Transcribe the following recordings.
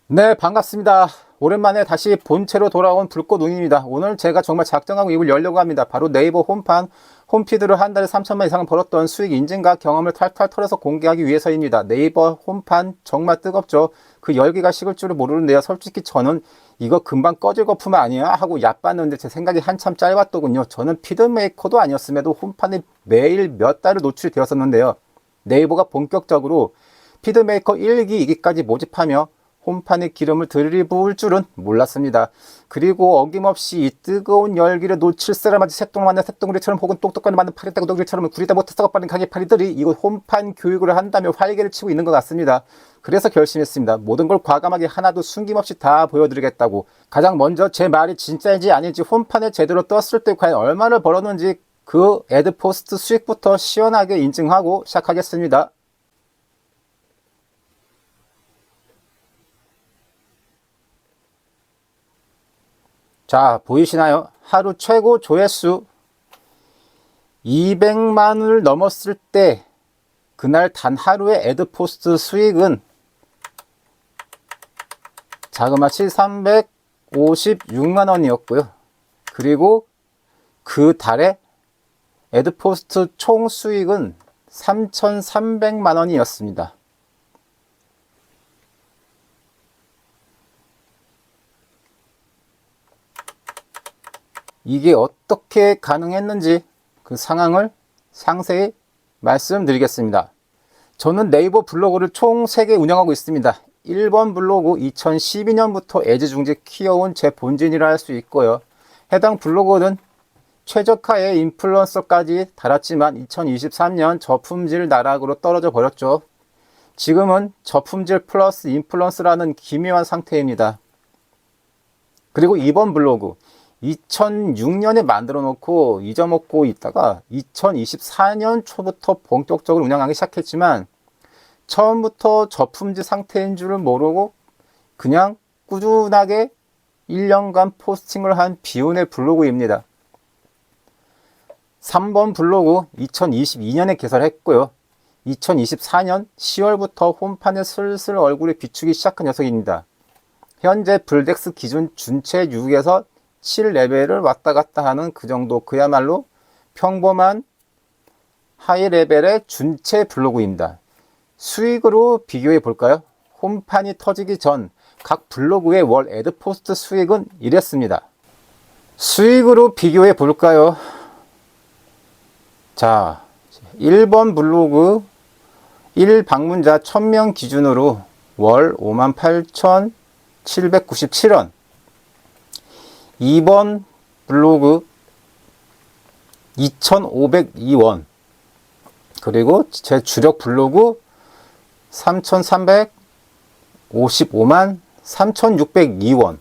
네, 반갑습니다. 오랜만에 다시 본체로 돌아온 불꽃웅입니다. 오늘 제가 정말 작정하고 입을 열려고 합니다. 바로 네이버 홈판, 홈피드로 한 달에 3천만 이상을 벌었던 수익 인증과 경험을 탈탈 털어서 공개하기 위해서입니다. 네이버 홈판 정말 뜨겁죠. 그 열기가 식을 줄을 모르는데요. 솔직히 저는 이거 금방 꺼질 거품 아니야? 하고 얕봤는데 제 생각이 한참 짧았더군요. 저는 피드메이커도 아니었음에도 홈판에 매일 몇 달을 노출이 되었었는데요. 네이버가 본격적으로 피드메이커 1기, 2기까지 모집하며 홈판에 기름을 들이부을 줄은 몰랐습니다. 그리고 어김없이 이 뜨거운 열기를 놓칠 사람마치 새똥을 맞는 새똥구리처럼 혹은 똑똑하게 맞는 파리떼구덩이처럼 구리다 못해 썩어빠진 강의파리들이 이곳 홈판 교육을 한다며 활개를 치고 있는 것 같습니다. 그래서 결심했습니다. 모든 걸 과감하게 하나도 숨김없이 다 보여드리겠다고. 가장 먼저 제 말이 진짜인지 아닌지 홈판에 제대로 떴을 때 과연 얼마를 벌었는지 그 애드포스트 수익부터 시원하게 인증하고 시작하겠습니다. 자, 보이시나요? 하루 최고 조회수 200만을 넘었을 때 그날 단 하루의 애드포스트 수익은 자그마치 356만 원이었고요. 그리고 그 달에 애드포스트 총 수익은 3,300만 원이었습니다. 이게 어떻게 가능했는지 그 상황을 상세히 말씀드리겠습니다. 저는 네이버 블로그를 총 3개 운영하고 있습니다. 1번 블로그 2012년부터 애지중지 키워온 제 본진이라 할 수 있고요. 해당 블로그는 최저가의 인플루언서까지 달았지만 2023년 저품질 나락으로 떨어져 버렸죠. 지금은 저품질 플러스 인플루언서라는 기묘한 상태입니다. 그리고 2번 블로그 2006년에 만들어 놓고 잊어먹고 있다가 2024년 초부터 본격적으로 운영하기 시작했지만 처음부터 저품질 상태인 줄을 모르고 그냥 꾸준하게 1년간 포스팅을 한 비운의 블로그입니다. 3번 블로그 2022년에 개설했고요. 2024년 10월부터 홈판에 슬슬 얼굴이 비추기 시작한 녀석입니다. 현재 블덱스 기준 준체 6에서 7레벨을 왔다 갔다 하는 그 정도, 그야말로 평범한 하이 레벨의 준체 블로그입니다. 수익으로 비교해 볼까요? 홈판이 터지기 전 각 블로그의 월 애드포스트 수익은 이랬습니다. 수익으로 비교해 볼까요? 자, 1번 블로그 1방문자 1000명 기준으로 월 58,797원, 2번 블로그 2,502원, 그리고 제 주력 블로그 3,355만 3,602원.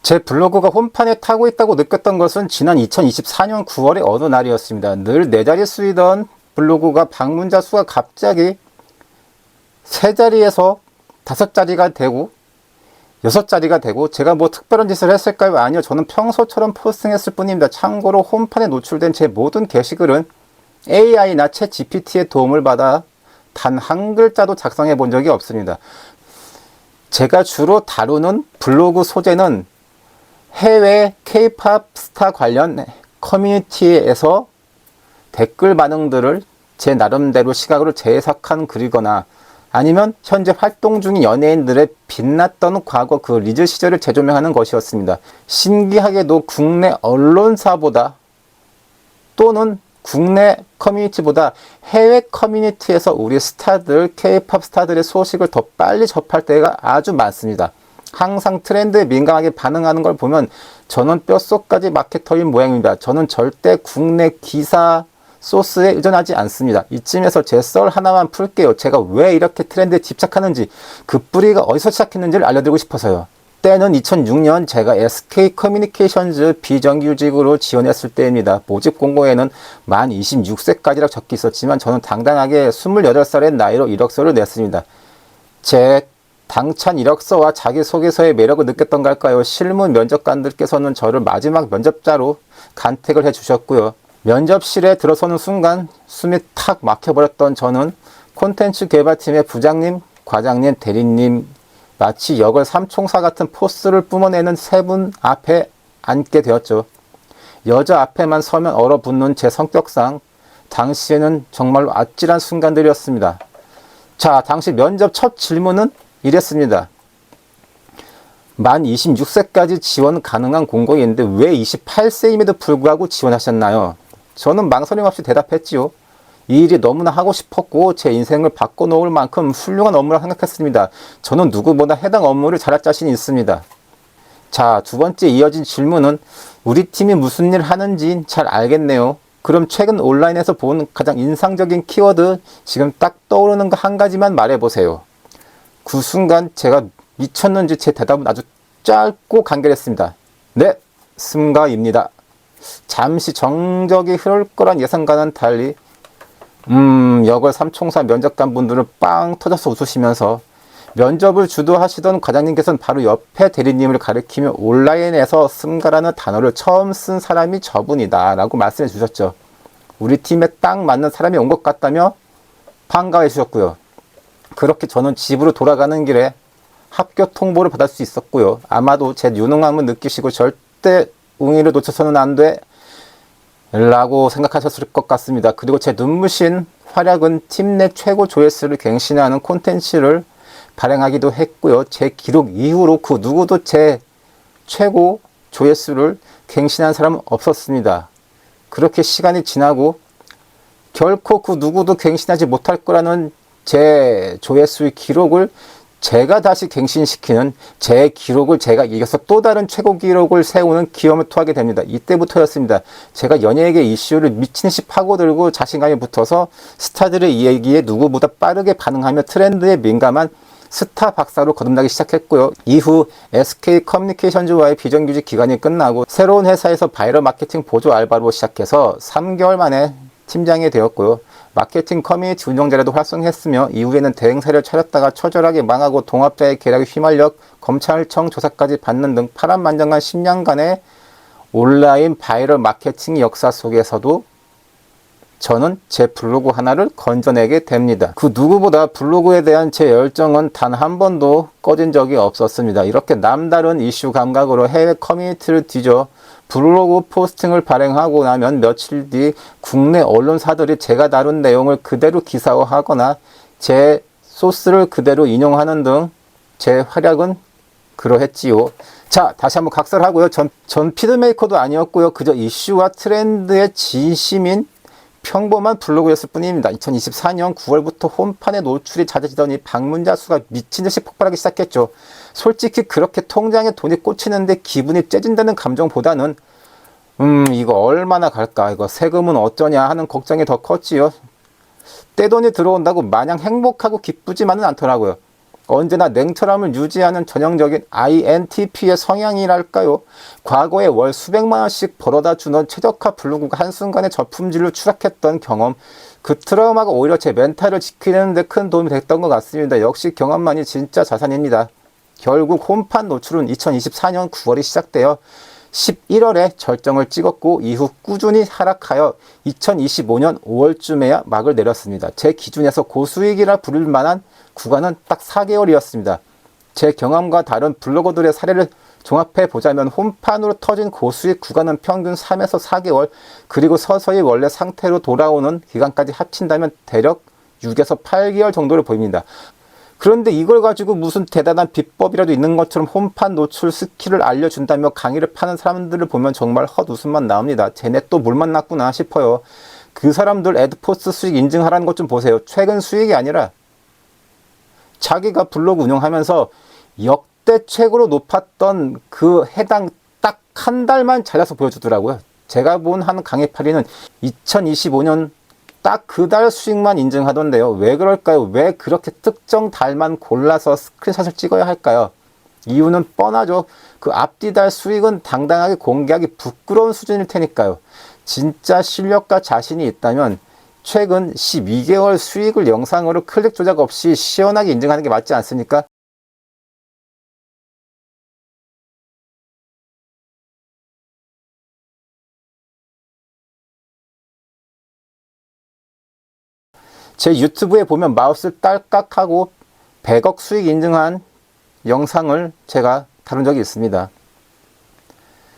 제 블로그가 홈판에 타고 있다고 느꼈던 것은 지난 2024년 9월의 어느 날이었습니다. 늘 4자릿수이던 블로그가 방문자 수가 갑자기 3자리에서 5자리가 되고 6자리가 되고, 제가 뭐 특별한 짓을 했을까요? 아니요. 저는 평소처럼 포스팅했을 뿐입니다. 참고로 홈판에 노출된 제 모든 게시글은 AI나 챗 GPT의 도움을 받아 단 한 글자도 작성해 본 적이 없습니다. 제가 주로 다루는 블로그 소재는 해외 K-POP 스타 관련 커뮤니티에서 댓글 반응들을 제 나름대로 시각으로 재해석한 글이거나 아니면 현재 활동 중인 연예인들의 빛났던 과거 그 리즈 시절을 재조명하는 것이었습니다. 신기하게도 국내 언론사보다 또는 국내 커뮤니티보다 해외 커뮤니티에서 우리 스타들, K-POP 스타들의 소식을 더 빨리 접할 때가 아주 많습니다. 항상 트렌드에 민감하게 반응하는 걸 보면 저는 뼛속까지 마케터인 모양입니다. 저는 절대 국내 기사 소스에 의존하지 않습니다. 이쯤에서 제 썰 하나만 풀게요. 제가 왜 이렇게 트렌드에 집착하는지, 그 뿌리가 어디서 시작했는지를 알려드리고 싶어서요. 때는 2006년 제가 SK 커뮤니케이션즈 비정규직으로 지원했을 때입니다. 모집 공고에는 만 26세까지라고 적혀 있었지만 저는 당당하게 28살의 나이로 이력서를 냈습니다. 제 당찬 이력서와 자기소개서의 매력을 느꼈던 걸까요? 실무 면접관들께서는 저를 마지막 면접자로 간택을 해주셨고요. 면접실에 들어서는 순간 숨이 탁 막혀버렸던 저는 콘텐츠 개발팀의 부장님, 과장님, 대리님, 마치 역을 삼총사 같은 포스를 뿜어내는 세 분 앞에 앉게 되었죠. 여자 앞에만 서면 얼어붙는 제 성격상 당시에는 정말로 아찔한 순간들이었습니다. 자, 당시 면접 첫 질문은 이랬습니다. 만 26세까지 지원 가능한 공고인데 왜 28세임에도 불구하고 지원하셨나요? 저는 망설임 없이 대답했지요. 이 일이 너무나 하고 싶었고 제 인생을 바꿔놓을 만큼 훌륭한 업무라 생각했습니다. 저는 누구보다 해당 업무를 잘할 자신이 있습니다. 자, 두 번째 이어진 질문은 우리 팀이 무슨 일 하는지 잘 알겠네요. 그럼 최근 온라인에서 본 가장 인상적인 키워드 지금 딱 떠오르는 거 한 가지만 말해보세요. 그 순간 제가 미쳤는지 제 대답은 아주 짧고 간결했습니다. 네, 승가입니다. 잠시 정적이 흐를 거란 예상과는 달리 역을 삼총사 면접관 분들은 빵 터져서 웃으시면서 면접을 주도하시던 과장님께서는 바로 옆에 대리님을 가리키며 온라인에서 승가라는 단어를 처음 쓴 사람이 저분이다 라고 말씀해 주셨죠. 우리 팀에 딱 맞는 사람이 온 것 같다며 반가워해 주셨고요. 그렇게 저는 집으로 돌아가는 길에 합격 통보를 받을 수 있었고요. 아마도 제 유능함을 느끼시고 절대 웅이를 놓쳐서는 안 돼 라고 생각하셨을 것 같습니다. 그리고 제 눈부신 활약은 팀 내 최고 조회수를 갱신하는 콘텐츠를 발행하기도 했고요. 제 기록 이후로 그 누구도 제 최고 조회수를 갱신한 사람은 없었습니다. 그렇게 시간이 지나고 결코 그 누구도 갱신하지 못할 거라는 제 조회수의 기록을 제가 다시 갱신시키는 제 기록을 제가 이겨서 또 다른 최고 기록을 세우는 기염을 토하게 됩니다. 이때부터였습니다. 제가 연예계 이슈를 미친듯이 파고들고 자신감이 붙어서 스타들의 얘기에 누구보다 빠르게 반응하며 트렌드에 민감한 스타 박사로 거듭나기 시작했고요. 이후 SK 커뮤니케이션즈와의 비정규직 기간이 끝나고 새로운 회사에서 바이럴 마케팅 보조 알바로 시작해서 3개월 만에 팀장이 되었고요. 마케팅 커뮤니티 운영자로도 활성했으며 이후에는 대행사를 차렸다가 처절하게 망하고 동업자의 계략에 휘말려 검찰청 조사까지 받는 등 파란만장한 10년간의 온라인 바이럴 마케팅 역사 속에서도 저는 제 블로그 하나를 건져내게 됩니다. 그 누구보다 블로그에 대한 제 열정은 단 한 번도 꺼진 적이 없었습니다. 이렇게 남다른 이슈 감각으로 해외 커뮤니티를 뒤져 블로그 포스팅을 발행하고 나면 며칠 뒤 국내 언론사들이 제가 다룬 내용을 그대로 기사화하거나 제 소스를 그대로 인용하는 등 제 활약은 그러했지요. 자, 다시 한번 각설하고요. 전 피드메이커도 아니었고요. 그저 이슈와 트렌드의 진심인 평범한 블로그였을 뿐입니다. 2024년 9월부터 홈판에 노출이 잦아지더니 방문자 수가 미친듯이 폭발하기 시작했죠. 솔직히 그렇게 통장에 돈이 꽂히는데 기분이 째진다는 감정보다는 이거 얼마나 갈까, 이거 세금은 어쩌냐 하는 걱정이 더 컸지요. 떼돈이 들어온다고 마냥 행복하고 기쁘지만은 않더라고요. 언제나 냉철함을 유지하는 전형적인 INTP의 성향이랄까요. 과거에 월 수백만 원씩 벌어다 주는 최저가 블로그가 한순간에 저품질로 추락했던 경험, 그 트라우마가 오히려 제 멘탈을 지키는 데 큰 도움이 됐던 것 같습니다. 역시 경험만이 진짜 자산입니다. 결국 홈판 노출은 2024년 9월이 시작되어 11월에 절정을 찍었고 이후 꾸준히 하락하여 2025년 5월쯤에야 막을 내렸습니다. 제 기준에서 고수익이라 부를 만한 구간은 딱 4개월이었습니다. 제 경험과 다른 블로거들의 사례를 종합해 보자면 홈판으로 터진 고수익 구간은 평균 3에서 4개월, 그리고 서서히 원래 상태로 돌아오는 기간까지 합친다면 대략 6에서 8개월 정도를 보입니다. 그런데 이걸 가지고 무슨 대단한 비법이라도 있는 것처럼 홈판 노출 스킬을 알려준다며 강의를 파는 사람들을 보면 정말 헛웃음만 나옵니다. 쟤네 또 뭘 만났구나 싶어요. 그 사람들 애드포스 수익 인증하라는 것 좀 보세요. 최근 수익이 아니라 자기가 블로그 운영하면서 역대 최고로 높았던 그 해당 딱 한 달만 잘라서 보여주더라고요. 제가 본 한 강의파리는 2025년 딱 그 달 수익만 인증하던데요. 왜 그럴까요? 왜 그렇게 특정 달만 골라서 스크린샷을 찍어야 할까요? 이유는 뻔하죠. 그 앞뒤 달 수익은 당당하게 공개하기 부끄러운 수준일 테니까요. 진짜 실력과 자신이 있다면 최근 12개월 수익을 영상으로 클릭 조작 없이 시원하게 인증하는 게 맞지 않습니까? 제 유튜브에 보면 마우스 딸깍하고 100억 수익 인증한 영상을 제가 다룬 적이 있습니다.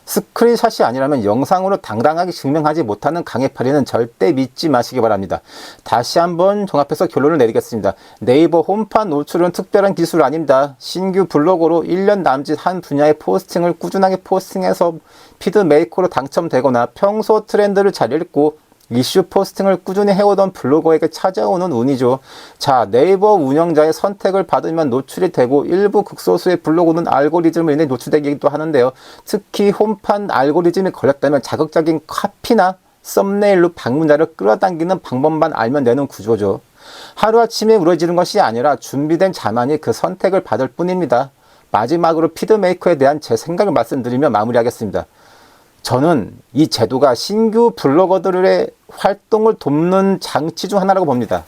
스크린샷이 아니라면 영상으로 당당하게 증명하지 못하는 강해파리는 절대 믿지 마시기 바랍니다. 다시 한번 종합해서 결론을 내리겠습니다. 네이버 홈판 노출은 특별한 기술 아닙니다. 신규 블로거로 1년 남짓 한 분야의 포스팅을 꾸준하게 포스팅해서 피드 메이커로 당첨되거나 평소 트렌드를 잘 읽고 이슈 포스팅을 꾸준히 해오던 블로거에게 찾아오는 운이죠. 자, 네이버 운영자의 선택을 받으면 노출이 되고 일부 극소수의 블로거는 알고리즘을 인해 노출되기도 하는데요. 특히 홈판 알고리즘이 걸렸다면 자극적인 카피나 썸네일로 방문자를 끌어당기는 방법만 알면 되는 구조죠. 하루아침에 이루어지는 것이 아니라 준비된 자만이 그 선택을 받을 뿐입니다. 마지막으로 피드메이커에 대한 제 생각을 말씀드리며 마무리하겠습니다. 저는 이 제도가 신규 블로거들의 활동을 돕는 장치 중 하나라고 봅니다.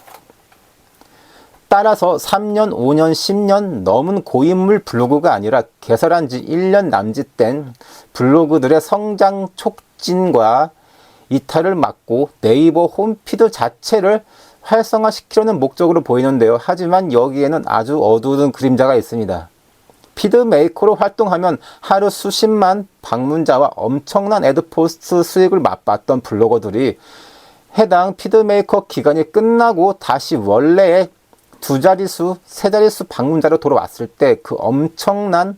따라서 3년, 5년, 10년 넘은 고인물 블로그가 아니라 개설한 지 1년 남짓된 블로그들의 성장 촉진과 이탈을 막고 네이버 홈피드 자체를 활성화시키려는 목적으로 보이는데요. 하지만 여기에는 아주 어두운 그림자가 있습니다. 피드메이커로 활동하면 하루 수십만 방문자와 엄청난 애드포스트 수익을 맛봤던 블로거들이 해당 피드메이커 기간이 끝나고 다시 원래의 두 자릿수, 세 자릿수 방문자로 돌아왔을 때 그 엄청난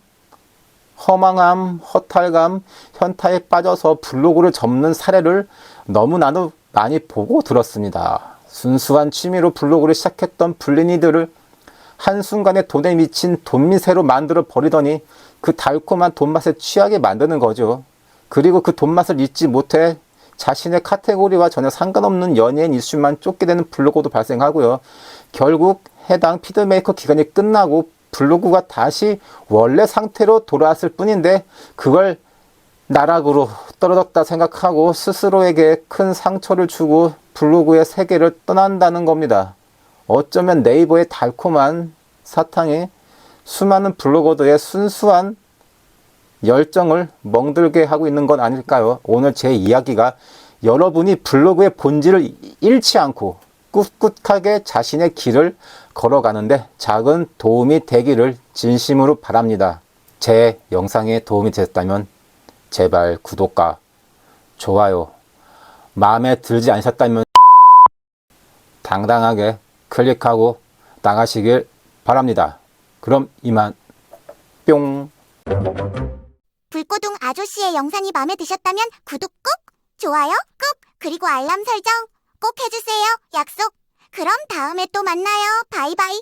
허망함, 허탈감, 현타에 빠져서 블로그를 접는 사례를 너무나도 많이 보고 들었습니다. 순수한 취미로 블로그를 시작했던 블리니들을 한순간에 돈에 미친 돈미세로 만들어 버리더니 그 달콤한 돈맛에 취하게 만드는 거죠. 그리고 그 돈맛을 잊지 못해 자신의 카테고리와 전혀 상관없는 연예인 이슈만 쫓게 되는 블로거도 발생하고요. 결국 해당 피드메이커 기간이 끝나고 블로그가 다시 원래 상태로 돌아왔을 뿐인데 그걸 나락으로 떨어졌다 생각하고 스스로에게 큰 상처를 주고 블로그의 세계를 떠난다는 겁니다. 어쩌면 네이버의 달콤한 사탕이 수많은 블로거들의 순수한 열정을 멍들게 하고 있는 건 아닐까요? 오늘 제 이야기가 여러분이 블로그의 본질을 잃지 않고 꿋꿋하게 자신의 길을 걸어가는데 작은 도움이 되기를 진심으로 바랍니다. 제 영상에 도움이 됐다면 제발 구독과 좋아요, 마음에 들지 않으셨다면 당당하게 클릭하고 나가시길 바랍니다. 그럼 이만 뿅. 불꽃동 아저씨의 영상이 마음에 드셨다면 구독 꾹, 좋아요 꾹, 그리고 알람 설정 꼭 해주세요. 약속. 그럼 다음에 또 만나요. 바이바이.